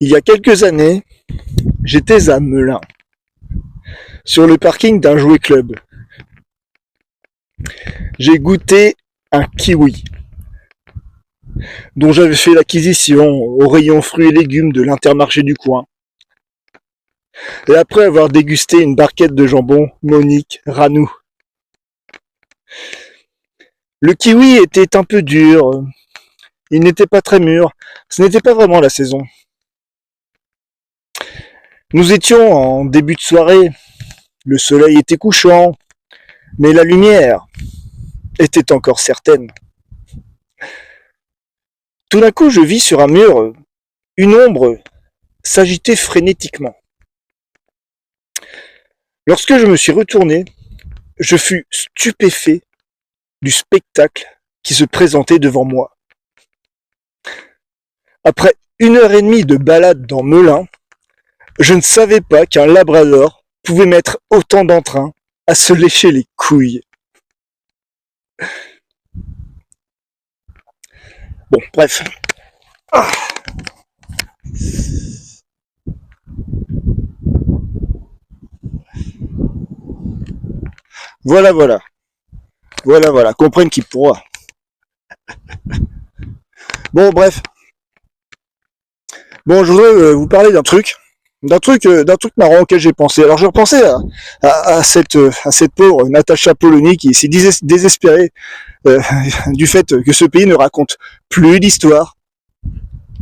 Il y a quelques années, j'étais à Melun, sur le parking d'un jouet club. J'ai goûté un kiwi, dont j'avais fait l'acquisition au rayon fruits et légumes de l'Intermarché du coin. Et après avoir dégusté une barquette de jambon, Monique Ranou. Le kiwi était un peu dur, il n'était pas très mûr, ce n'était pas vraiment la saison. Nous étions en début de soirée, le soleil était couchant, mais la lumière était encore certaine. Tout d'un coup, je vis sur un mur une ombre s'agiter frénétiquement. Lorsque je me suis retourné, je fus stupéfait du spectacle qui se présentait devant moi. Après 1 heure et demie de balade dans Melun, je ne savais pas qu'un labrador pouvait mettre autant d'entrain à se lécher les couilles. Bon, bref. Voilà. Comprenne qui pourra. Bon, bref. Bon, je voudrais vous parler d'un truc marrant auquel j'ai pensé. Alors, je repensais à cette pauvre Natacha Polony qui s'est désespérée du fait que ce pays ne raconte plus d'histoire.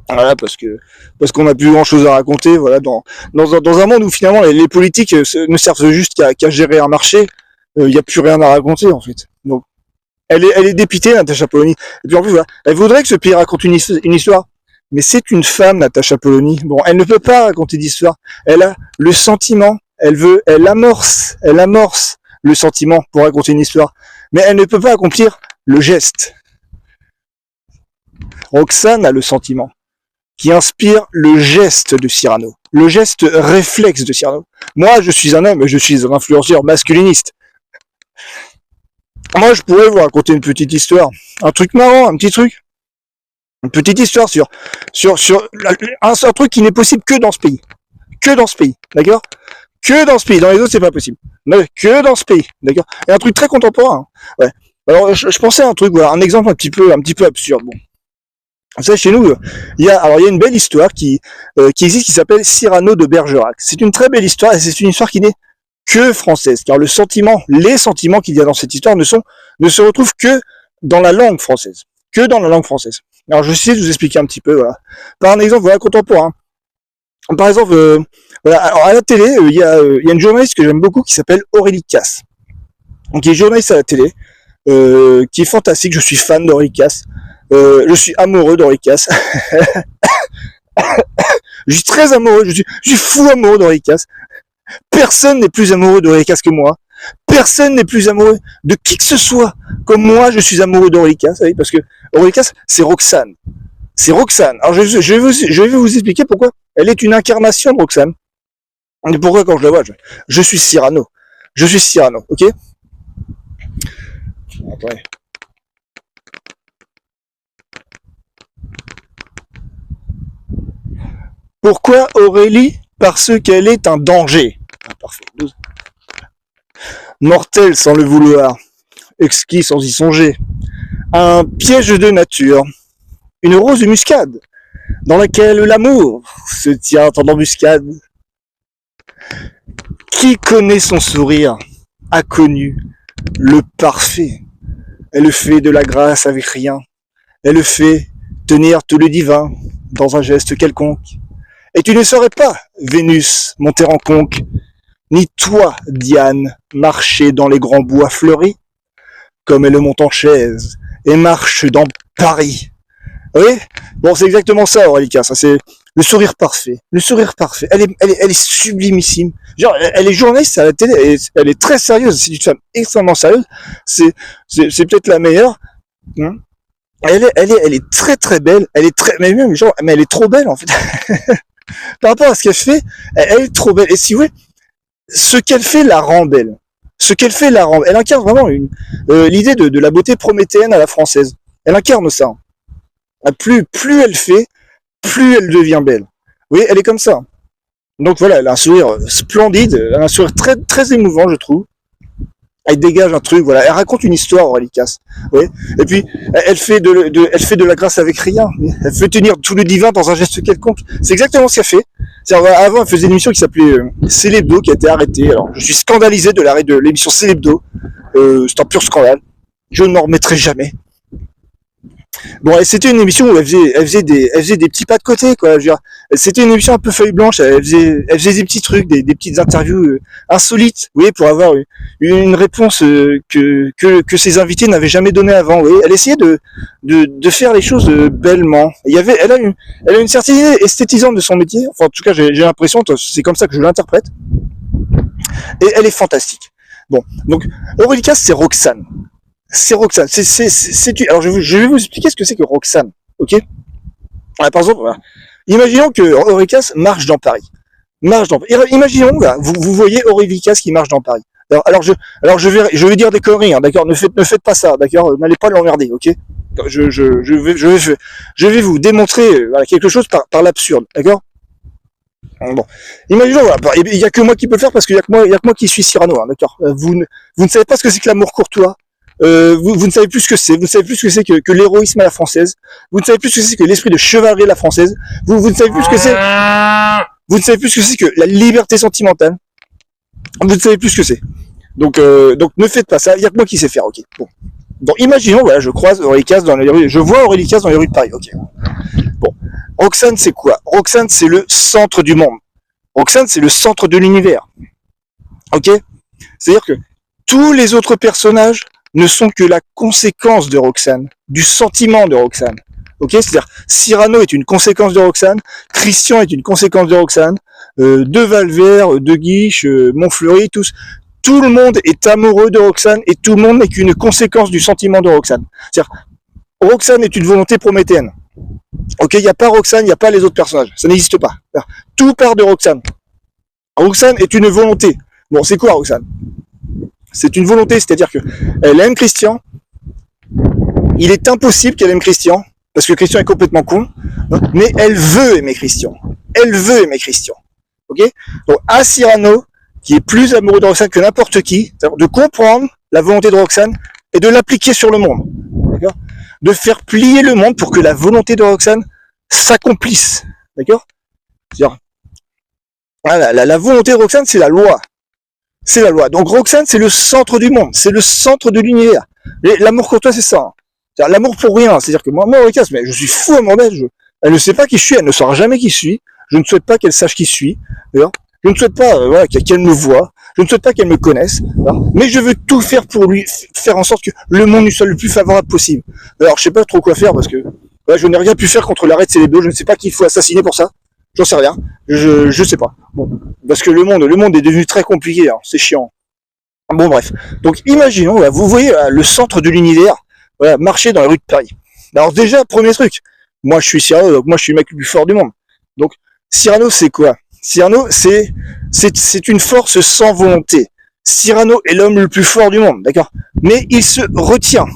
Voilà, parce qu'on n'a plus grand chose à raconter. Voilà, dans un monde où finalement les politiques ne servent juste qu'à gérer un marché, il n'y a plus rien à raconter en fait. Donc, elle est dépitée, Natacha Polony. Et puis en plus, voilà, elle voudrait que ce pays raconte une histoire. Mais c'est une femme, Natacha Polony. Bon, elle ne peut pas raconter d'histoire. Elle a le sentiment, elle amorce le sentiment pour raconter une histoire. Mais elle ne peut pas accomplir le geste. Roxane a le sentiment qui inspire le geste de Cyrano, le geste réflexe de Cyrano. Moi, je suis un homme, je suis un influenceur masculiniste. Moi, je pourrais vous raconter une petite histoire, un truc marrant, un petit truc. Une petite histoire sur un truc qui n'est possible que dans ce pays. Que dans ce pays, d'accord? Que dans ce pays. Dans les autres, c'est pas possible. Mais que dans ce pays, d'accord? Et un truc très contemporain. Ouais. Alors, je pensais à un truc, voilà, un exemple un petit peu absurde. Bon. Vous savez, chez nous, il y a une belle histoire qui existe, qui s'appelle Cyrano de Bergerac. C'est une très belle histoire, et c'est une histoire qui n'est que française. Car les sentiments qu'il y a dans cette histoire ne se retrouvent que dans la langue française. Que dans la langue française. Alors, je vais essayer de vous expliquer un petit peu, voilà. Par un exemple, voilà, contemporain. Par exemple, voilà, alors à la télé, il y a une journaliste que j'aime beaucoup qui s'appelle Aurélie Casse. Donc, qui est journaliste à la télé, qui est fantastique. Je suis fan d'Aurélie Casse. Je suis amoureux d'Aurélie Casse. Je suis très amoureux, je suis fou amoureux d'Aurélie Casse. Personne n'est plus amoureux d'Aurélie Casse que moi. Personne n'est plus amoureux de qui que ce soit comme moi je suis amoureux d'Aurélie Casse, parce que Aurélie Casse, c'est Roxane. C'est Roxane. Alors je vais vous expliquer pourquoi elle est une incarnation de Roxane. Et pourquoi quand je la vois, je suis Cyrano. Je suis Cyrano, ok? Après. Pourquoi Aurélie? Parce qu'elle est un danger. Ah, parfait. Mortel sans le vouloir, exquis sans y songer, un piège de nature, une rose de muscade, dans laquelle l'amour se tient en embuscade. Qui connaît son sourire a connu le parfait. Elle fait de la grâce avec rien, elle fait tenir tout le divin dans un geste quelconque. Et tu ne saurais pas, Vénus, monter en conque, ni toi, Diane, marcher dans les grands bois fleuris, comme elle monte en chaise et marche dans Paris. Oui? Bon, c'est exactement ça, Aurélie Casse. C'est le sourire parfait. Le sourire parfait. Elle est sublimissime. Genre, elle est journaliste à la télé. Elle est très sérieuse. C'est une femme extrêmement sérieuse. C'est peut-être la meilleure. Hein? Elle est très très belle. Elle est très, mais même, genre, mais elle est trop belle, en fait. Par rapport à ce qu'elle fait, elle est trop belle. Et si vous voulez, ce qu'elle fait la rend belle. Elle incarne vraiment l'idée de la beauté prométhéenne à la française. Elle incarne ça. Plus elle fait, plus elle devient belle. Oui, elle est comme ça. Donc voilà, elle a un sourire splendide, elle a un sourire très, très émouvant, je trouve. Elle dégage un truc, voilà. Elle raconte une histoire, Aurélie Casse. Oui. Et puis, elle fait de la grâce avec rien. Elle fait tenir tout le divin dans un geste quelconque. C'est exactement ce qu'elle fait. Avant, elle faisait une émission qui s'appelait Célébdo, qui a été arrêtée. Alors, je suis scandalisé de l'arrêt de l'émission Célébdo. C'est un pur scandale. Je ne m'en remettrai jamais. Bon, c'était une émission où elle faisait des petits pas de côté, quoi. C'était une émission un peu feuille blanche. Elle faisait des petits trucs, des petites interviews insolites, vous voyez, pour avoir une réponse que ses invités n'avaient jamais donnée avant. Vous voyez. Elle essayait de faire les choses bellement. Elle a une certaine idée esthétisante de son métier. Enfin, en tout cas, j'ai l'impression, c'est comme ça que je l'interprète. Et elle est fantastique. Bon, donc Aurélie Casse, c'est Roxane. C'est Roxane. Alors, je vais vous expliquer ce que c'est que Roxane. Ok. Par exemple, voilà. Imaginons que Aurélie Casse marche dans Paris. Imaginons, voilà, vous voyez Aurélie Casse qui marche dans Paris. Je vais dire des conneries, hein, d'accord. Ne faites pas ça, d'accord. N'allez pas l'emmerder, ok. Je vais vous démontrer voilà, quelque chose par l'absurde, d'accord. Bon, imaginons, voilà, il y a que moi qui peux le faire parce qu'il y a que moi qui suis Cyrano, hein, d'accord. Vous ne savez pas ce que c'est que l'amour courtois. Vous ne savez plus ce que c'est. Vous ne savez plus ce que c'est que l'héroïsme à la française. Vous ne savez plus ce que c'est que l'esprit de chevalerie à la française. Vous ne savez plus ce que c'est. Vous ne savez plus ce que c'est que la liberté sentimentale. Vous ne savez plus ce que c'est. Donc ne faites pas ça. Il y a que moi qui sais faire. Ok. Bon. Donc imaginons, voilà, je croise Aurélie Casse dans les rues. Je vois Aurélie Casse dans les rues de Paris. Ok. Bon. Roxane, c'est quoi? Roxane, c'est le centre du monde. Roxane, c'est le centre de l'univers. Ok. C'est-à-dire que tous les autres personnages ne sont que la conséquence de Roxane, du sentiment de Roxane. Ok, c'est-à-dire Cyrano est une conséquence de Roxane, Christian est une conséquence de Roxane, De Valvert, De Guiche, Montfleury, tous. Tout le monde est amoureux de Roxane et tout le monde n'est qu'une conséquence du sentiment de Roxane. C'est-à-dire, Roxane est une volonté prométhéenne. Ok, il n'y a pas Roxane, il n'y a pas les autres personnages. Ça n'existe pas. Tout part de Roxane. Roxane est une volonté. Bon, c'est quoi Roxane? C'est une volonté, c'est-à-dire que elle aime Christian. Il est impossible qu'elle aime Christian, parce que Christian est complètement con, mais elle veut aimer Christian. Elle veut aimer Christian. Ok? Donc, à Cyrano, qui est plus amoureux de Roxane que n'importe qui, de comprendre la volonté de Roxane et de l'appliquer sur le monde. D'accord? De faire plier le monde pour que la volonté de Roxane s'accomplisse. D'accord? C'est-à-dire, voilà, la volonté de Roxane, c'est la loi. C'est la loi. Donc Roxane, c'est le centre du monde, c'est le centre de l'univers. L'amour courtois, c'est ça. Hein. C'est-à-dire l'amour pour rien. C'est-à-dire que moi, Aurélie Casse, mais je suis fou à mon bête. Elle ne sait pas qui je suis, elle ne saura jamais qui je suis. Je ne souhaite pas qu'elle sache qui je suis. D'ailleurs, je ne souhaite pas voilà, qu'elle me voie. Je ne souhaite pas qu'elle me connaisse. Mais je veux tout faire pour lui faire en sorte que le monde lui soit le plus favorable possible. Alors, je sais pas trop quoi faire parce que ouais, je n'ai rien pu faire contre l'arrêt de Célébdo. Je ne sais pas qu'il faut assassiner pour ça. J'en sais rien. Je sais pas. Bon. Parce que le monde est devenu très compliqué. Hein. C'est chiant. Bon, bref. Donc, imaginons, voilà, vous voyez le centre de l'univers, voilà, marcher dans les rues de Paris. Alors, déjà, premier truc. Moi, je suis Cyrano, donc moi, je suis le mec le plus fort du monde. Donc, Cyrano, c'est quoi? Cyrano, c'est une force sans volonté. Cyrano est l'homme le plus fort du monde, d'accord? Mais il se retient.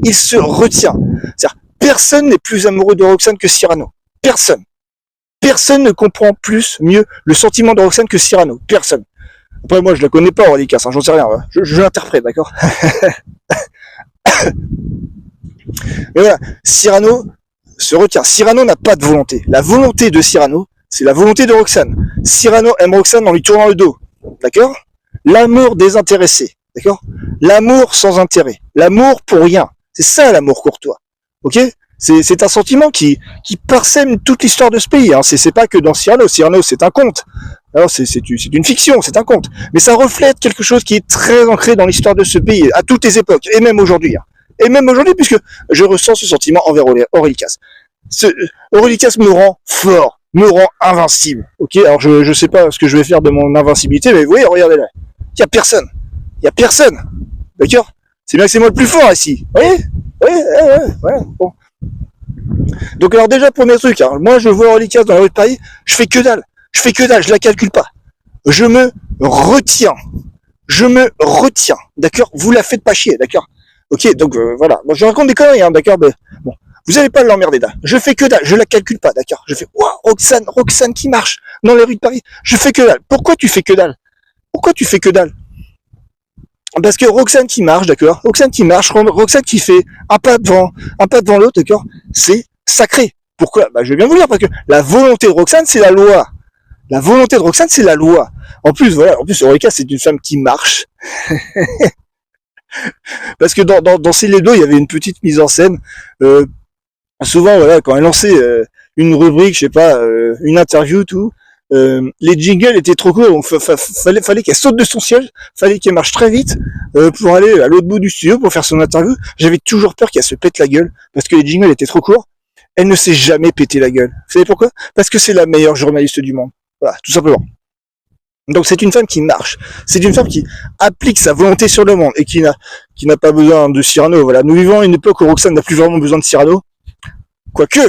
Il se retient. C'est-à-dire, personne n'est plus amoureux de Roxane que Cyrano. Personne. Personne ne comprend mieux le sentiment de Roxane que Cyrano. Personne. Après, moi, je la connais pas, Aurélie Casse, hein, j'en sais rien. Ouais. Je l'interprète, d'accord? Mais voilà, Cyrano se retient. Cyrano n'a pas de volonté. La volonté de Cyrano, c'est la volonté de Roxane. Cyrano aime Roxane en lui tournant le dos. D'accord? L'amour désintéressé. D'accord? L'amour sans intérêt. L'amour pour rien. C'est ça, l'amour courtois. Ok? C'est un sentiment qui parsème toute l'histoire de ce pays. Hein. C'est pas que dans Cyrano. Cyrano, c'est un conte. Alors c'est une fiction, c'est un conte. Mais ça reflète quelque chose qui est très ancré dans l'histoire de ce pays, à toutes les époques, et même aujourd'hui. Hein. Et même aujourd'hui, puisque je ressens ce sentiment envers Aurélie Casse. Aurélie Casse me rend fort, me rend invincible. Ok, alors je sais pas ce que je vais faire de mon invincibilité, mais vous voyez, regardez là. Il y a personne. Il y a personne. D'accord? C'est bien que c'est moi le plus fort ici. Vous voyez? Ouais. Bon. Donc alors déjà, premier truc, hein, moi je vois Aurélie Casse dans la rue de Paris, je fais que dalle, je la calcule pas. Je me retiens. D'accord? Vous la faites pas chier, d'accord? Ok, donc voilà. Bon, je raconte des conneries, hein, d'accord? Bon. Vous allez pas l'emmerder là. Je fais que dalle, je la calcule pas, d'accord. Je fais, waouh, Roxane qui marche dans les rues de Paris. Je fais que dalle. Pourquoi tu fais que dalle? Pourquoi tu fais que dalle? Parce que Roxane qui marche, d'accord. Roxane qui fait un pas devant l'autre, d'accord. C'est sacré. Pourquoi? Bah, je vais bien vous dire, parce que la volonté de Roxane, c'est la loi. La volonté de Roxane, c'est la loi. En plus, Eureka, c'est une femme qui marche. Parce que dans Célédo, il y avait une petite mise en scène. Souvent, voilà, quand elle lançait une rubrique, je sais pas, une interview, tout, les jingles étaient trop courts, donc fallait qu'elle saute de son siège, fallait qu'elle marche très vite pour aller à l'autre bout du studio pour faire son interview. J'avais toujours peur qu'elle se pète la gueule, parce que les jingles étaient trop courts. Elle ne s'est jamais pété la gueule. Vous savez pourquoi? Parce que c'est la meilleure journaliste du monde. Voilà, tout simplement. Donc c'est une femme qui marche, c'est une femme qui applique sa volonté sur le monde et qui n'a pas besoin de Cyrano. Voilà, nous vivons à une époque où Roxane n'a plus vraiment besoin de Cyrano. Quoique,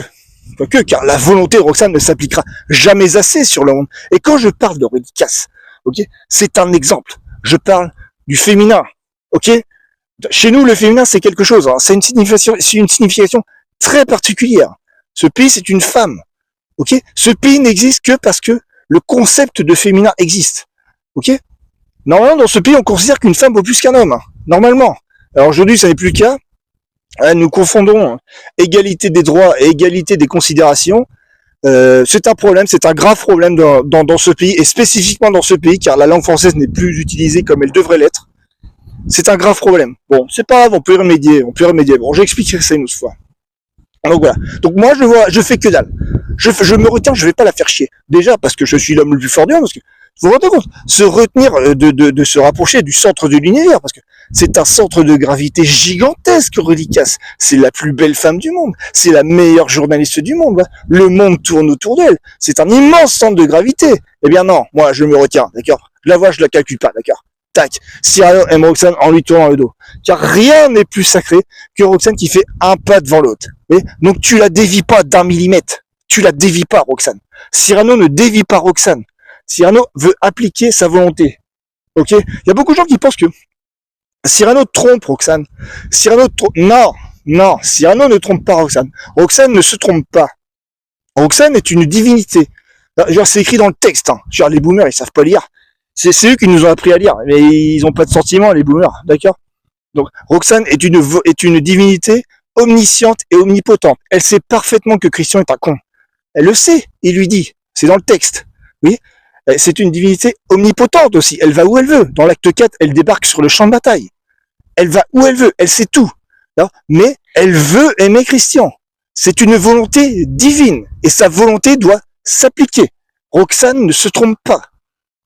car la volonté de Roxane ne s'appliquera jamais assez sur le monde. Et quand je parle de Eurydice, ok, c'est un exemple. Je parle du féminin, ok. Chez nous, le féminin, c'est quelque chose. Hein. C'est une signification très particulière. Ce pays, c'est une femme, ok. Ce pays n'existe que parce que le concept de féminin existe, ok. Normalement, dans ce pays, on considère qu'une femme vaut plus qu'un homme, hein, normalement. Alors aujourd'hui, ça n'est plus le cas. Nous confondons égalité des droits et égalité des considérations. C'est un problème, c'est un grave problème dans ce pays, et spécifiquement dans ce pays, car la langue française n'est plus utilisée comme elle devrait l'être. C'est un grave problème. Bon, c'est pas grave, on peut y remédier. Bon, j'expliquerai ça une autre fois. Donc voilà. Donc moi, je fais que dalle. Je me retiens, je vais pas la faire chier. Déjà, parce que je suis l'homme le plus fort du monde, parce que, vous vous rendez compte, se retenir de se rapprocher du centre de l'univers, parce que c'est un centre de gravité gigantesque, Eurydice. C'est la plus belle femme du monde. C'est la meilleure journaliste du monde. Le monde tourne autour d'elle. C'est un immense centre de gravité. Eh bien non, moi, je me retiens, d'accord? La voix, je la calcule pas, d'accord? Tac. Cyrano aime Roxane en lui tournant le dos. Car rien n'est plus sacré que Roxane qui fait un pas devant l'autre. Donc tu la dévies pas d'un millimètre. Tu la dévies pas, Roxane. Cyrano ne dévie pas Roxane. Cyrano veut appliquer sa volonté. Ok? Il y a beaucoup de gens qui pensent que Cyrano trompe Roxane. Non, Cyrano ne trompe pas Roxane. Roxane ne se trompe pas. Roxane est une divinité. Genre, c'est écrit dans le texte. Hein. Genre, les boomers, ils savent pas lire. C'est eux qui nous ont appris à lire, mais ils ont pas de sentiments, les boomers, d'accord? Donc, Roxane est une divinité omnisciente et omnipotente. Elle sait parfaitement que Christian est un con. Elle le sait, il lui dit. C'est dans le texte. Oui? C'est une divinité omnipotente aussi. Elle va où elle veut. Dans l'acte 4, elle débarque sur le champ de bataille. Elle va où elle veut. Elle sait tout. Non? Mais elle veut aimer Christian. C'est une volonté divine. Et sa volonté doit s'appliquer. Roxane ne se trompe pas.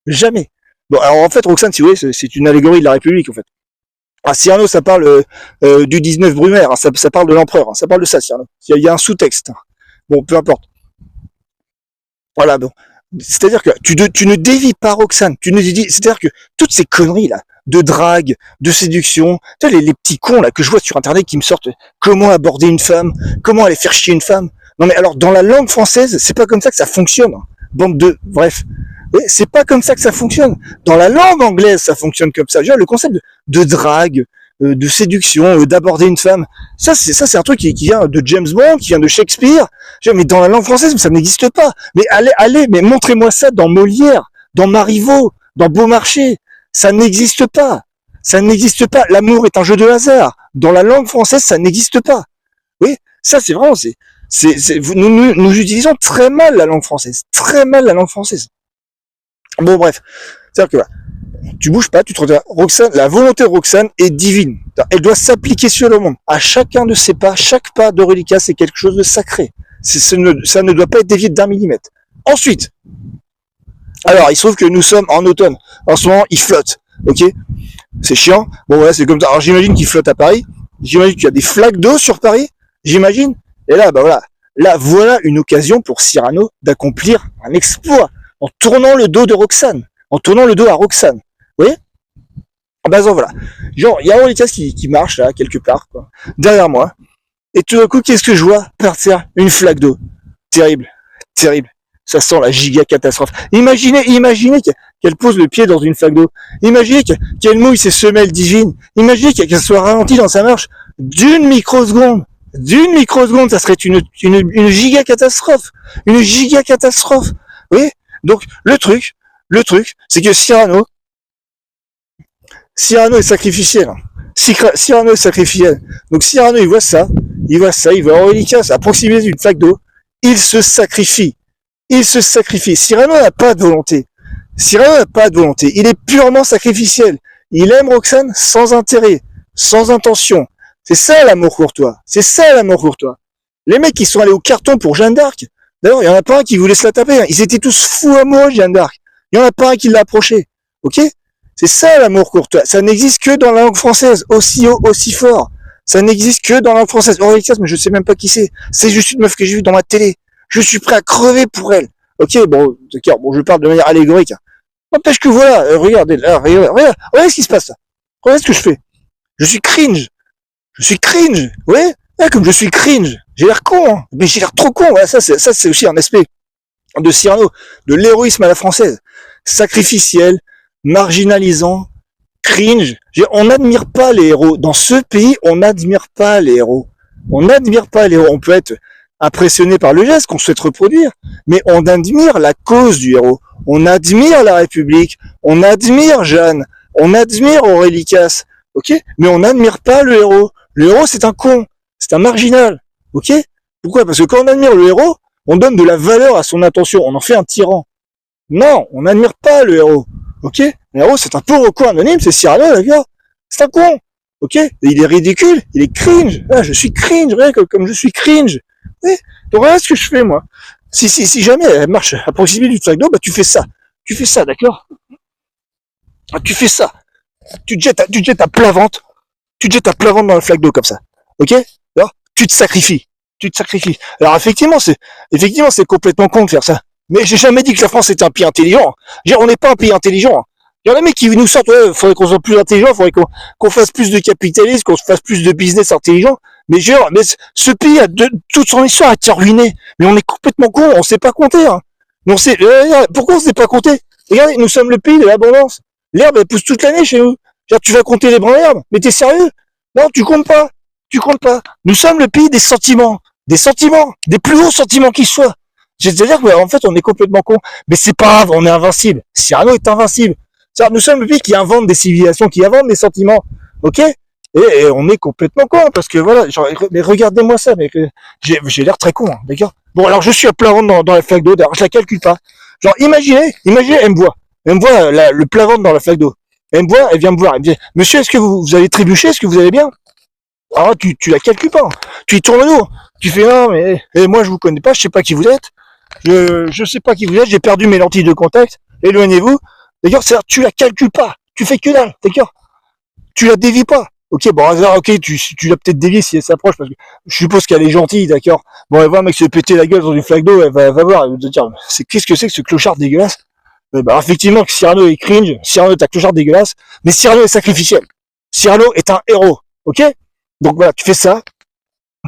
Jamais. Bon, alors en fait, Roxane, si vous voulez, c'est une allégorie de la République, en fait. Ah, Cyrano, ça parle du 19 Brumaire, hein, ça parle de l'empereur, hein, ça parle de ça, Cyrano. Il y a un sous-texte. Hein. Bon, peu importe. Voilà, bon. C'est-à-dire que tu ne dévis pas Roxane. C'est-à-dire que toutes ces conneries là, de drague, de séduction, tu sais, les petits cons là que je vois sur internet qui me sortent comment aborder une femme, comment aller faire chier une femme. Non mais alors dans la langue française, c'est pas comme ça que ça fonctionne. Bande de, bref. Oui, c'est pas comme ça que ça fonctionne. Dans la langue anglaise, ça fonctionne comme ça. Le concept de drague, de séduction, d'aborder une femme, ça c'est un truc qui vient de James Bond, qui vient de Shakespeare. Mais dans la langue française, ça n'existe pas. Mais allez, mais montrez-moi ça dans Molière, dans Marivaux, dans Beaumarchais. Ça n'existe pas. Ça n'existe pas. L'amour est un jeu de hasard. Dans la langue française, ça n'existe pas. Oui, ça c'est vraiment, nous utilisons très mal la langue française. Très mal la langue française. Bon bref, c'est-à-dire que là, tu bouges pas, tu te retiens. Roxane, la volonté de Roxane est divine. Elle doit s'appliquer sur le monde. À chacun de ses pas, chaque pas d'Eurydice, c'est quelque chose de sacré. Ça ne doit pas être dévié d'un millimètre. Ensuite, alors il se trouve que nous sommes en automne. En ce moment, il flotte. Ok, c'est chiant. Bon voilà, c'est comme ça. Alors j'imagine qu'il flotte à Paris. J'imagine qu'il y a des flaques d'eau sur Paris. J'imagine. Et là, bah voilà. Là, voilà une occasion pour Cyrano d'accomplir un exploit. En tournant le dos de Roxane, en tournant le dos à Roxane, vous voyez? Ah ben voilà, genre il y a Eurydice qui marche là quelque part, quoi, derrière moi, et tout d'un coup qu'est-ce que je vois par terre? Une flaque d'eau, terrible, ça sent la giga catastrophe. Imaginez qu'elle pose le pied dans une flaque d'eau, imaginez qu'elle mouille ses semelles divines, imaginez qu'elle soit ralentie dans sa marche d'une microseconde. d'une microseconde, ça serait une giga catastrophe. Une giga catastrophe. Oui. Donc, le truc, c'est que Cyrano est sacrificiel. Cyrano est sacrificiel. Donc Cyrano, il voit ça, il voit Aurelikas à proximité d'une flaque d'eau, il se sacrifie. Il se sacrifie. Cyrano n'a pas de volonté. Cyrano n'a pas de volonté. Il est purement sacrificiel. Il aime Roxane sans intérêt, sans intention. C'est ça l'amour courtois. C'est ça l'amour courtois. Les mecs qui sont allés au carton pour Jeanne d'Arc, d'ailleurs, il y en a pas un qui voulait se la taper. Ils étaient tous fous amoureux de Jeanne d'Arc. Il y en a pas un qui l'a approché. Ok? C'est ça l'amour courtois. Ça n'existe que dans la langue française, aussi haut, aussi fort. Ça n'existe que dans la langue française. Aurelikas, mais je sais même pas qui c'est. C'est juste une meuf que j'ai vue dans ma télé. Je suis prêt à crever pour elle. Ok, bon, d'accord, bon, je parle de manière allégorique. N'empêche que voilà, regardez, là, regardez ce qui se passe là. Regardez ce que je fais. Je suis cringe. Je suis cringe. Ouais, comme je suis cringe. J'ai l'air con, hein. Mais j'ai l'air trop con. Voilà, ça, c'est aussi un aspect de Cyrano, de l'héroïsme à la française. Sacrificiel, marginalisant, cringe. On n'admire pas les héros. Dans ce pays, on n'admire pas les héros. On n'admire pas les héros. On peut être impressionné par le geste qu'on souhaite reproduire, mais on admire la cause du héros. On admire la République. On admire Jeanne. On admire Aurelikas. Ok? Mais on n'admire pas le héros. Le héros, c'est un con. C'est un marginal. Ok? Pourquoi? Parce que quand on admire le héros, on donne de la valeur à son intention. On en fait un tyran. Non, on n'admire pas le héros. Ok? Le héros, c'est un pauvre con anonyme, c'est Cyrano, la gars. C'est un con. Ok? Et il est ridicule, il est cringe. Ah, je suis cringe, ouais, comme je suis cringe. Ouais. Donc voilà ce que je fais, moi. Si jamais elle marche à proximité du sac d'eau, bah tu fais ça. Tu fais ça, d'accord? Ah, tu fais ça. Tu te jettes à plat ventre. Tu te jettes à plat ventre dans la flaque d'eau comme ça. Ok? Alors, tu te sacrifies. Tu te sacrifies. Alors effectivement, c'est complètement con de faire ça. Mais j'ai jamais dit que la France était un pays intelligent. On n'est pas un pays intelligent. Il y en a des mecs qui nous sortent, ouais, faudrait qu'on soit plus intelligent, faudrait qu'on fasse plus de capitalisme, qu'on fasse plus de business intelligent. Mais mais ce pays toute son histoire a été ruinée. Mais on est complètement con, on sait pas compter, hein. Mais pourquoi on sait pas compter? Regardez, nous sommes le pays de l'abondance. L'herbe, elle pousse toute l'année chez nous. Genre, tu vas compter les brins d'herbe? Mais t'es sérieux? Non, tu comptes pas. Tu comptes pas. Nous sommes le pays des sentiments. Des sentiments. Des plus hauts sentiments qui soient. C'est-à-dire qu'en fait, on est complètement con. Mais c'est pas grave, on est invincible. Cyrano est invincible. C'est-à-dire, nous sommes le pays qui invente des civilisations, qui invente des sentiments. Ok? Et on est complètement con, parce que voilà, genre, mais regardez-moi ça, mec. J'ai l'air très con, hein, d'accord? Bon, alors je suis à plat ventre dans la flaque d'eau, d'ailleurs, je la calcule pas. Genre, imaginez, elle me voit. Elle me voit le plat ventre dans la flaque d'eau. Elle me voit, elle vient me voir, elle me dit, monsieur, est-ce que vous avez trébuché? Est-ce que vous allez bien? Alors, tu la calcules pas. Tu y tournes le dos. Tu fais, non, mais, moi, je vous connais pas, je sais pas qui vous êtes. Je sais pas qui vous êtes, j'ai perdu mes lentilles de contact, éloignez-vous. D'accord, c'est-à-dire, tu la calcules pas, tu fais que dalle, d'accord? Tu la dévies pas. Ok, bon, ok, tu l'as peut-être déviée si elle s'approche, parce que je suppose qu'elle est gentille, d'accord? Bon, elle voit un mec se péter la gueule dans une flaque d'eau, elle va voir, elle va te dire, qu'est-ce que c'est que ce clochard dégueulasse? Bah, effectivement, que Cyrano est cringe, Cyrano est un clochard dégueulasse, mais Cyrano est sacrificiel. Cyrano est un héros, ok? Donc voilà, tu fais ça,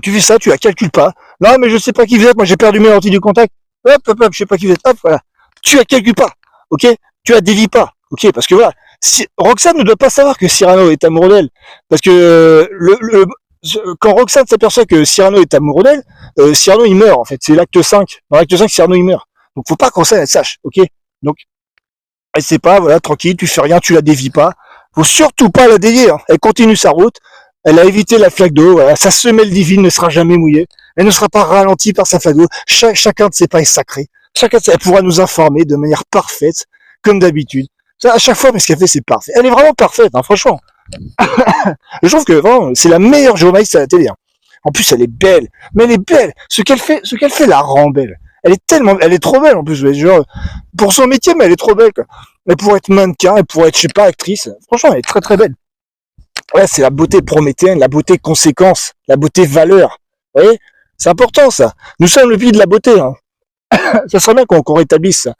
tu la calcules pas. Non, mais je sais pas qui vous êtes, moi j'ai perdu mes lentilles de contact. Hop, je sais pas qui vous êtes. Hop, voilà. Tu la calcules pas, ok? Tu la dévies pas, ok? Parce que voilà, Roxane ne doit pas savoir que Cyrano est amoureux d'elle, parce que quand Roxane s'aperçoit que Cyrano est amoureux d'elle, Cyrano il meurt en fait. C'est l'acte 5. Dans l'acte 5, Cyrano il meurt. Donc faut pas que Roxane elle sache, ok? Donc elle sait pas, voilà, tranquille, tu fais rien, tu la dévies pas. Faut surtout pas la dévier, hein. Elle continue sa route. Elle a évité la flaque d'eau, voilà. Sa semelle divine ne sera jamais mouillée. Elle ne sera pas ralentie par sa flaque d'eau. Chacun de ses pas est sacré. Elle pourra nous informer de manière parfaite, comme d'habitude. À chaque fois, mais ce qu'elle fait, c'est parfait. Elle est vraiment parfaite, hein, franchement. Je trouve que vraiment, c'est la meilleure journaliste à la télé, hein. En plus, elle est belle. Mais elle est belle. Ce qu'elle fait la rend belle. Elle est trop belle, en plus. Genre, pour son métier, mais elle est trop belle, quoi. Elle pourrait être mannequin, elle pourrait être, je sais pas, actrice. Franchement, elle est très très belle. Ouais, c'est la beauté prométhéenne, la beauté conséquence, la beauté valeur. Vous voyez? C'est important, ça. Nous sommes le pays de la beauté, hein. Ça serait bien qu'on rétablisse ça.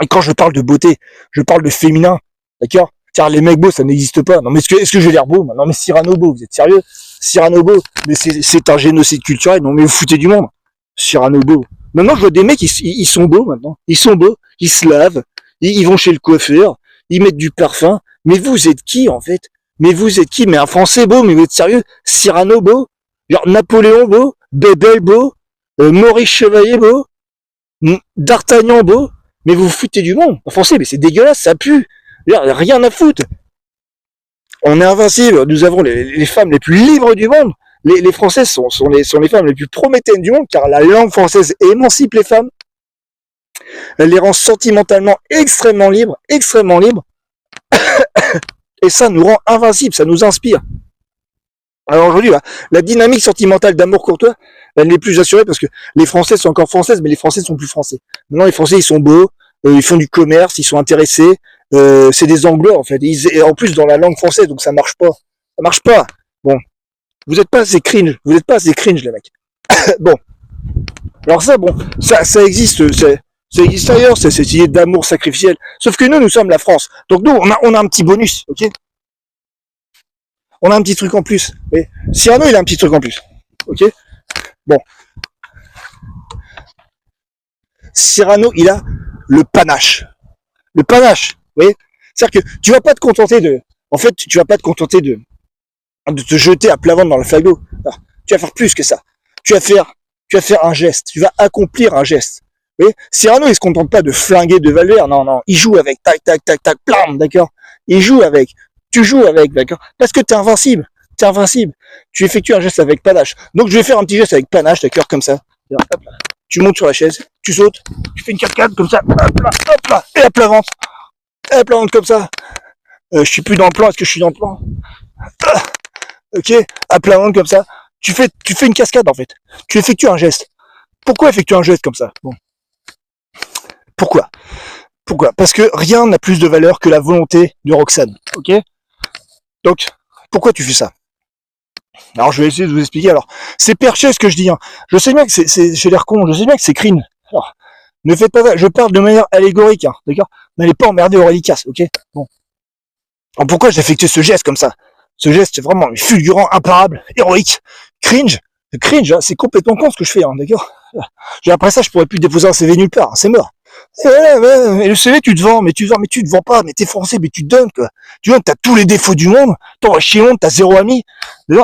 Et quand je parle de beauté, je parle de féminin. D'accord? Car les mecs beaux, ça n'existe pas. Non, mais est-ce que j'ai l'air beau? Non, mais Cyrano beau, vous êtes sérieux? Cyrano beau. Mais c'est un génocide culturel. Non, mais vous foutez du monde. Cyrano beau. Maintenant, je vois des mecs, ils sont beaux, maintenant. Ils sont beaux. Ils se lavent. Ils vont chez le coiffeur. Ils mettent du parfum. Mais vous êtes qui, en fait? Mais vous êtes qui? Mais un Français beau, mais vous êtes sérieux? Cyrano beau? Genre Napoléon beau, Bébel beau, Maurice Chevalier beau, D'Artagnan beau, mais vous vous foutez du monde. En français, mais c'est dégueulasse, ça pue. Rien à foutre. On est invincible, nous avons les femmes les plus libres du monde. Les Françaises sont les femmes les plus prométhéennes du monde, car la langue française émancipe les femmes. Elle les rend sentimentalement extrêmement libres, extrêmement libres. Et ça nous rend invincibles, ça nous inspire. Alors aujourd'hui, la dynamique sentimentale d'amour courtois, elle n'est plus assurée parce que les Françaises sont encore françaises, mais les Français sont plus français. Maintenant, les Français, ils sont beaux, ils font du commerce, ils sont intéressés. C'est des Anglo en fait. Et en plus dans la langue française, donc ça marche pas. Ça marche pas. Bon, vous êtes pas assez cringe. Vous êtes pas assez cringe les mecs. Bon, alors ça, bon, ça existe. Ça existe ailleurs, c'est cette idée d'amour sacrificiel. Sauf que nous sommes la France. Donc nous, on a un petit bonus, ok? On a un petit truc en plus. Et Cyrano, il a un petit truc en plus, ok? Bon, Cyrano, il a le panache. Le panache, vous voyez? C'est-à-dire que tu vas pas te contenter de... En fait, tu vas pas te contenter de te jeter à plat ventre dans le flaque d'eau. Tu vas faire plus que ça. Tu vas faire un geste. Tu vas accomplir un geste. Vous voyez? Cyrano, il se contente pas de flinguer de Valère. Non. Il joue avec. Tac, tac, tac, tac, plam, d'accord? Il joue avec. Tu joues avec, d'accord? Parce que t'es invincible. T'es invincible. Tu effectues un geste avec panache. Donc, je vais faire un petit geste avec panache, d'accord? Comme ça. Hop là. Tu montes sur la chaise. Tu sautes. Tu fais une cascade comme ça. Hop là. Et à plat ventre. Et à plat ventre comme ça. Je suis plus dans le plan. Est-ce que je suis dans le plan? Ok, à plat ventre comme ça, tu fais une cascade en fait. Tu effectues un geste. Pourquoi effectuer un geste comme ça? Bon. Pourquoi? Parce que rien n'a plus de valeur que la volonté de Roxane. Ok? Donc, pourquoi tu fais ça? Alors, je vais essayer de vous expliquer. Alors, c'est perché ce que je dis. Hein. Je sais bien que j'ai l'air con. Je sais bien que c'est crime. Alors, ne faites pas ça. Je parle de manière allégorique. Hein, d'accord? N'allez pas emmerder Aurélie Casse. Ok? Bon. Alors, pourquoi j'effectue ce geste comme ça? Ce geste, c'est vraiment fulgurant, imparable, héroïque, cringe. Cringe, hein, c'est complètement con ce que je fais, hein, d'accord? Après ça, je pourrais plus déposer un CV nulle part, hein, c'est mort. Et le CV, tu te vends, mais tu te vends pas, mais t'es français, mais tu te donnes, quoi. Tu donnes, t'as tous les défauts du monde, t'en chier honte, t'as zéro ami.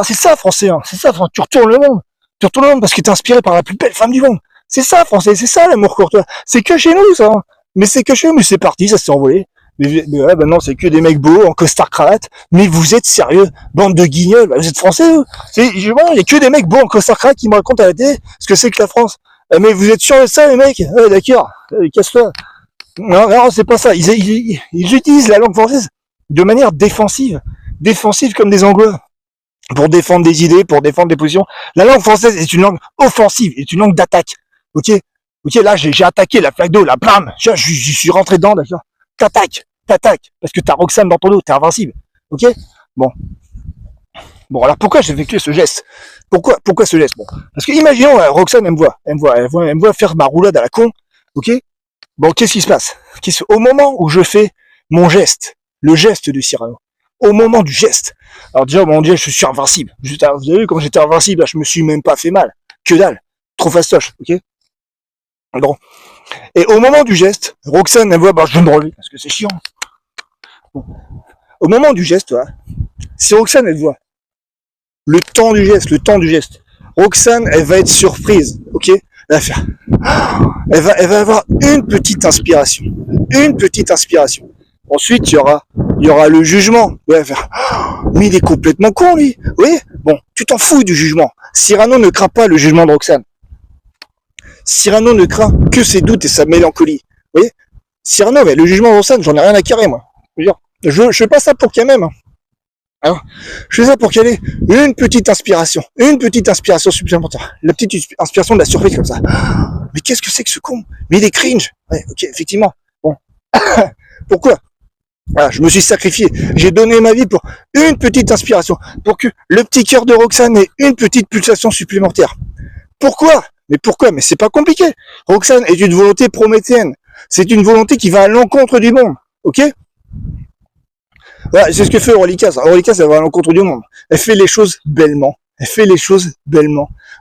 C'est ça, français, hein, c'est ça, tu retournes le monde. Tu retournes le monde parce que t'es inspiré par la plus belle femme du monde. C'est ça, français, c'est ça, l'amour courtois. C'est que chez nous, ça. Hein. Mais c'est que chez nous, mais c'est parti, ça s'est envolé. Mais ouais, bah non, c'est que des mecs beaux en costard cravate. Mais vous êtes sérieux, bande de guignols, bah vous êtes français, vous. Il y a que des mecs beaux en costard cravate qui me racontent à la télé ce que c'est que la France. Mais vous êtes sûrs de ça, les mecs? Ouais, d'accord, casse-toi. Non, c'est pas ça. Ils utilisent la langue française de manière défensive comme des Anglois, pour défendre des idées, pour défendre des positions. La langue française est une langue offensive, est une langue d'attaque. Ok, là j'ai attaqué la flaque d'eau, la blam, je suis rentré dedans, d'accord. T'attaques, parce que t'as Roxane dans ton dos, t'es invincible, ok? Bon, alors pourquoi j'ai effectué ce geste? Pourquoi ce geste? Bon, parce que imaginons, Roxane, elle me voit faire ma roulade à la con, ok? Bon, qu'est-ce qui se passe? Au moment où je fais mon geste, le geste de Cyrano, au moment du geste, alors déjà, au moment du geste, je suis invincible. Vous avez vu, quand j'étais invincible, là, je me suis même pas fait mal, que dalle, trop fastoche, ok? Bon. Et au moment du geste, Roxane, elle voit, je me relève, parce que c'est chiant. Bon. Au moment du geste, voilà, si Roxane, elle voit le temps du geste, Roxane, elle va être surprise, ok? Elle va faire, elle va avoir une petite inspiration. Ensuite, il y aura le jugement. Ouais, elle va faire, mais il est complètement con, lui. Oui? Bon, tu t'en fous du jugement. Cyrano ne craint pas le jugement de Roxane. Cyrano ne craint que ses doutes et sa mélancolie. Vous voyez? Cyrano, mais le jugement de Roxane, j'en ai rien à carrer, moi. Je fais pas ça pour qu'elle m'aime. Alors, je fais ça pour qu'elle ait une petite inspiration supplémentaire. La petite inspiration de la surprise comme ça. Mais qu'est-ce que c'est que ce con? Mais il est cringe. Ouais, ok, effectivement. Bon. Pourquoi? Voilà, je me suis sacrifié. J'ai donné ma vie pour une petite inspiration. Pour que le petit cœur de Roxane ait une petite pulsation supplémentaire. Pourquoi? Mais c'est pas compliqué. Roxane est une volonté prométhéenne. C'est une volonté qui va à l'encontre du monde. Ok? Voilà, c'est ce que fait Aurélie Casse. Aurélie Casse, elle va à l'encontre du monde. Elle fait les choses bellement.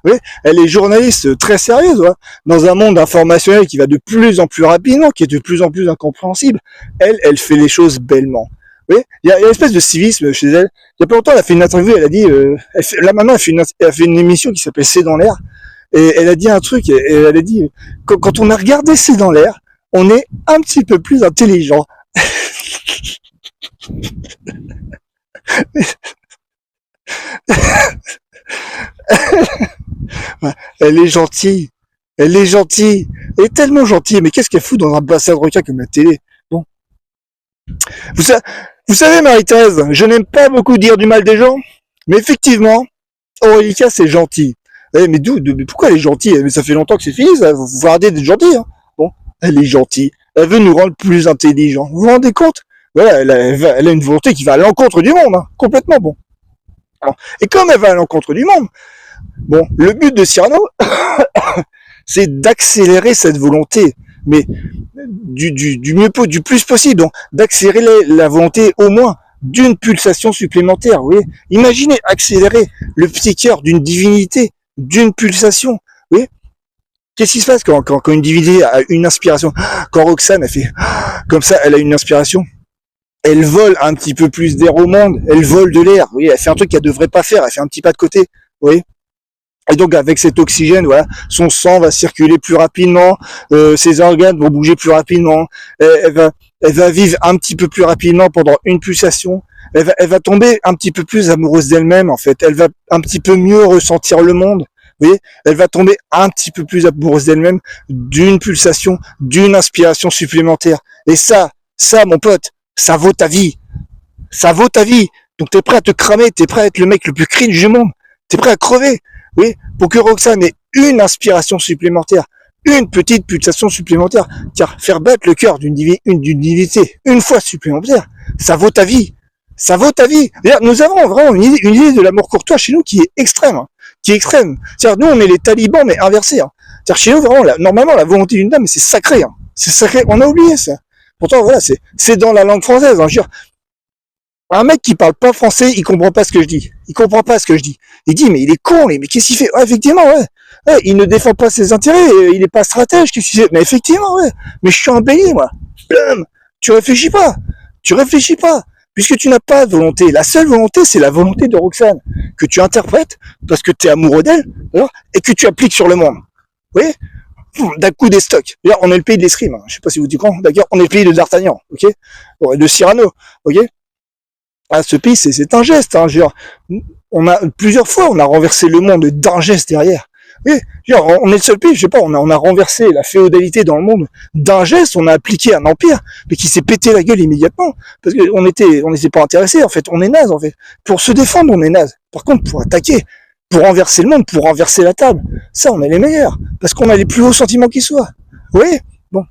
Oui, elle est journaliste très sérieuse, ouais. Dans un monde informationnel qui va de plus en plus rapidement, qui est de plus en plus incompréhensible. Elle fait les choses bellement. Oui, il y a une espèce de civisme chez elle. Il y a pas longtemps, elle a fait une interview, elle a dit, là maintenant, elle fait une émission qui s'appelle C'est dans l'air, et elle a dit un truc, et elle a dit, quand on a regardé C'est dans l'air, on est un petit peu plus intelligent. Elle est gentille. Elle est gentille. Elle est tellement gentille. Mais qu'est-ce qu'elle fout dans un bassin de requin comme la télé? Bon. Vous, sa- Vous savez, Marie-Thérèse, je n'aime pas beaucoup dire du mal des gens, mais effectivement, Aurélika, c'est gentil. Mais pourquoi elle est gentille? Mais ça fait longtemps que c'est fini, ça. Vous arrêtez d'être gentil, hein. Bon. Elle est gentille. Elle veut nous rendre plus intelligents. Vous vous rendez compte? Voilà, elle a une volonté qui va à l'encontre du monde, hein. Complètement bon. Alors, et comme elle va à l'encontre du monde, bon, le but de Cyrano, c'est d'accélérer cette volonté, mais du plus possible, donc d'accélérer la volonté au moins d'une pulsation supplémentaire. Vous voyez, imaginez accélérer le petit cœur d'une divinité, d'une pulsation. Vous voyez, qu'est-ce qui se passe quand une divinité a une inspiration? Quand Roxane a fait comme ça, elle a une inspiration. Elle vole un petit peu plus d'air au monde, elle vole de l'air. Vous voyez, elle fait un truc qu'elle devrait pas faire, elle fait un petit pas de côté. Vous voyez. Et donc avec cet oxygène, voilà, son sang va circuler plus rapidement, ses organes vont bouger plus rapidement, elle va vivre un petit peu plus rapidement pendant une pulsation, elle va tomber un petit peu plus amoureuse d'elle-même en fait, elle va un petit peu mieux ressentir le monde, vous voyez, elle va tomber un petit peu plus amoureuse d'elle-même d'une pulsation, d'une inspiration supplémentaire. Et ça mon pote, ça vaut ta vie, ça vaut ta vie. Donc t'es prêt à te cramer, t'es prêt à être le mec le plus cringe du monde, t'es prêt à crever. Oui, pour que Roxane ait une inspiration supplémentaire, une petite pulsation supplémentaire, car faire battre le cœur d'une divinité une fois supplémentaire, ça vaut ta vie. Ça vaut ta vie. D'ailleurs, nous avons vraiment une idée de l'amour courtois chez nous qui est extrême. Hein, qui est extrême. C'est-à-dire, nous, on est les talibans, mais inversés. Hein. C'est-à-dire, chez nous, vraiment, normalement, la volonté d'une dame, c'est sacré. Hein. C'est sacré. On a oublié ça. Pourtant, voilà, c'est dans la langue française. Hein. Je veux dire, un mec qui parle pas français, il comprend pas ce que je dis. Il comprend pas ce que je dis. Il dit, mais il est con, mais qu'est-ce qu'il fait? Ouais, effectivement, ouais. Ouais, il ne défend pas ses intérêts, il est pas stratège, qu'est-ce qu'il fait? Mais effectivement, ouais. Mais je suis un béni, moi. Blum. Tu réfléchis pas. Tu réfléchis pas. Puisque tu n'as pas de volonté. La seule volonté, c'est la volonté de Roxane. Que tu interprètes, parce que tu es amoureux d'elle, et que tu appliques sur le monde. Vous voyez? D'un coup des stocks. D'ailleurs, on est le pays de l'escrime. Hein. Je sais pas si vous dites quand. D'accord, on est le pays de D'Artagnan, ok? Bon, et de Cyrano, ok? Ah, ce pays, c'est un geste. Hein, genre, on a plusieurs fois, on a renversé le monde d'un geste derrière. Oui, genre, on est le seul pays, je sais pas, on a renversé la féodalité dans le monde d'un geste, on a appliqué un empire, mais qui s'est pété la gueule immédiatement, parce qu'on on n'était pas intéressé, en fait, on est naze, en fait. Pour se défendre, on est naze. Par contre, pour attaquer, pour renverser le monde, pour renverser la table, ça, on est les meilleurs, parce qu'on a les plus hauts sentiments qui soient. Oui, bon.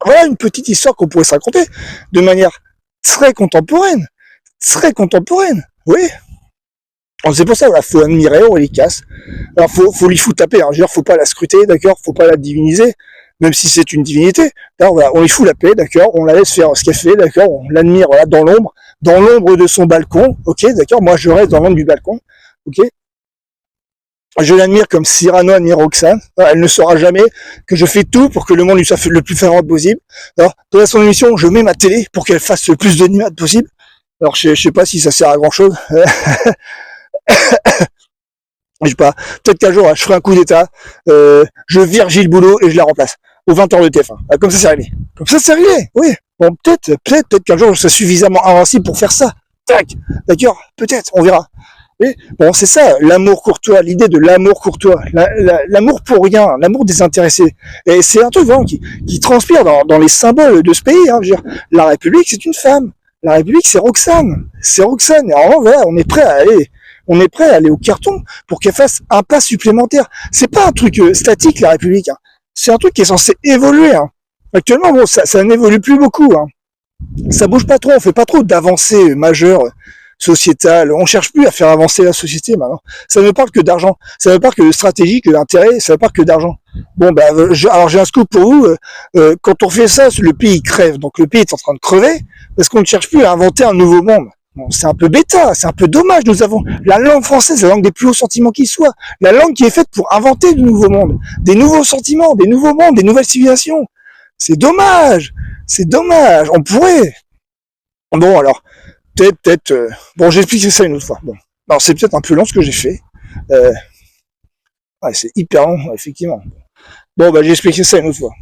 Voilà une petite histoire qu'on pourrait se raconter de manière très contemporaine. Très contemporaine, oui. C'est pour ça, il faut admirer Aurélie-Casse. Alors, faut lui foutre taper, hein. Je veux dire, faut pas la scruter, d'accord, faut pas la diviniser, même si c'est une divinité. Alors, voilà, on lui fout la paix, d'accord, on la laisse faire ce qu'elle fait, d'accord, on l'admire, voilà, dans l'ombre de son balcon, ok, d'accord, moi je reste dans l'ombre du balcon, ok. Je l'admire comme Cyrano admire Roxane. Elle ne saura jamais que je fais tout pour que le monde lui soit le plus favorable possible. Alors, dans son émission, je mets ma télé pour qu'elle fasse le plus de nimades possible. Alors, je sais pas si ça sert à grand chose. Je sais pas. Peut-être qu'un jour, je ferai un coup d'état, je vire Gilles Boulot et je la remplace. Aux 20h de TF1. Comme ça, c'est réglé. Comme ça, c'est réglé. Oui. Bon, peut-être qu'un jour, je serai suffisamment invincible pour faire ça. Tac. D'accord. Peut-être. On verra. Et bon, c'est ça, l'amour courtois, l'idée de l'amour courtois, l'amour pour rien, l'amour désintéressé. Et c'est un truc vraiment qui transpire dans les symboles de ce pays. Hein. Je veux dire, la République, c'est une femme. La République, c'est Roxane. C'est Roxane. Et alors, voilà, on est prêt à aller au carton pour qu'elle fasse un pas supplémentaire. C'est pas un truc statique, la République. Hein. C'est un truc qui est censé évoluer. Hein. Actuellement, bon, ça n'évolue plus beaucoup. Hein. Ça bouge pas trop, on fait pas trop d'avancées majeures sociétales. On cherche plus à faire avancer la société maintenant. Ça ne parle que d'argent. Ça ne parle que de stratégie, que d'intérêt. Ça ne parle que d'argent. Bon, alors j'ai un scoop pour vous. Quand on fait ça, le pays crève. Donc le pays est en train de crever parce qu'on ne cherche plus à inventer un nouveau monde. Bon, c'est un peu bêta, c'est un peu dommage. Nous avons la langue française, la langue des plus hauts sentiments qui soient, la langue qui est faite pour inventer de nouveaux mondes, des nouveaux sentiments, des nouveaux mondes, des nouvelles civilisations. C'est dommage, c'est dommage. Bon, alors, bon, j'ai expliqué ça une autre fois. Bon, alors c'est peut-être un peu long ce que j'ai fait. Ouais, c'est hyper long, effectivement. Bon, bah, j'ai expliqué ça une autre fois.